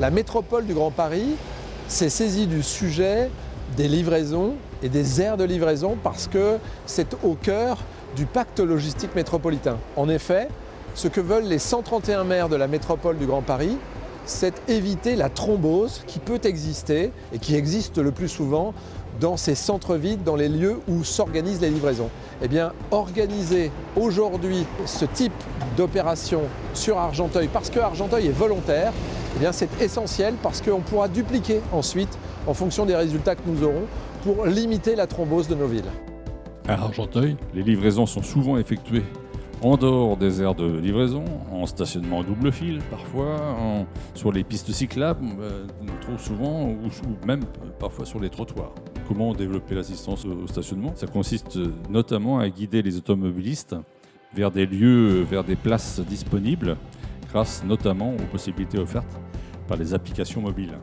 La métropole du Grand Paris s'est saisie du sujet des livraisons et des aires de livraison parce que c'est au cœur du pacte logistique métropolitain. En effet, ce que veulent les 131 maires de la métropole du Grand Paris, c'est éviter la thrombose qui peut exister et qui existe le plus souvent dans ces centres-villes, dans les lieux où s'organisent les livraisons. Eh bien, organiser aujourd'hui ce type d'opération sur Argenteuil, parce que Argenteuil est volontaire, eh bien c'est essentiel parce qu'on pourra dupliquer ensuite en fonction des résultats que nous aurons pour limiter la thrombose de nos villes. À Argenteuil, les livraisons sont souvent effectuées en dehors des aires de livraison, en stationnement double fil parfois, sur les pistes cyclables trop souvent, ou même parfois sur les trottoirs. Comment développer l'assistance au stationnement? Ça consiste notamment à guider les automobilistes vers des lieux, vers des places disponibles, grâce notamment aux possibilités offertes par les applications mobiles.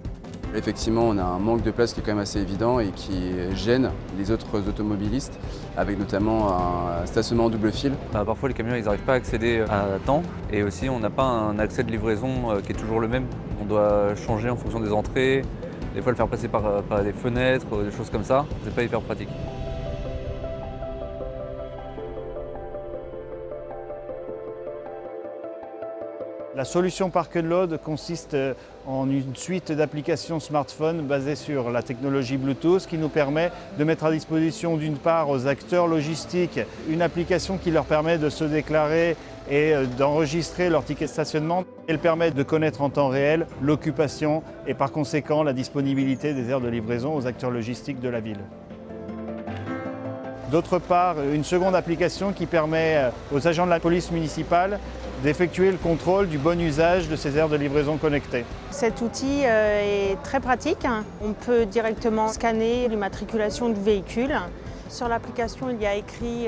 Effectivement, on a un manque de place qui est quand même assez évident et qui gêne les autres automobilistes, avec notamment un stationnement en double fil. Parfois, les camions n'arrivent pas à accéder à temps et aussi on n'a pas un accès de livraison qui est toujours le même. On doit changer en fonction des entrées, des fois le faire passer par des fenêtres, des choses comme ça. C'est pas hyper pratique. La solution Park & Load consiste en une suite d'applications smartphone basées sur la technologie Bluetooth qui nous permet de mettre à disposition d'une part aux acteurs logistiques une application qui leur permet de se déclarer et d'enregistrer leur ticket de stationnement. Elle permet de connaître en temps réel l'occupation et par conséquent la disponibilité des aires de livraison aux acteurs logistiques de la ville. D'autre part, une seconde application qui permet aux agents de la police municipale d'effectuer le contrôle du bon usage de ces aires de livraison connectées. Cet outil est très pratique. On peut directement scanner l'immatriculation du véhicule. Sur l'application, il y a écrit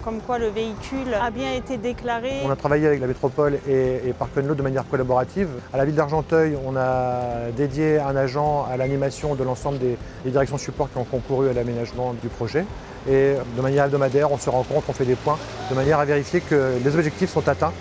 comme quoi le véhicule a bien été déclaré. On a travaillé avec la métropole et Park & Load de manière collaborative. À la ville d'Argenteuil, on a dédié un agent à l'animation de l'ensemble des directions support qui ont concouru à l'aménagement du projet. Et de manière hebdomadaire, on se rencontre, on fait des points, de manière à vérifier que les objectifs sont atteints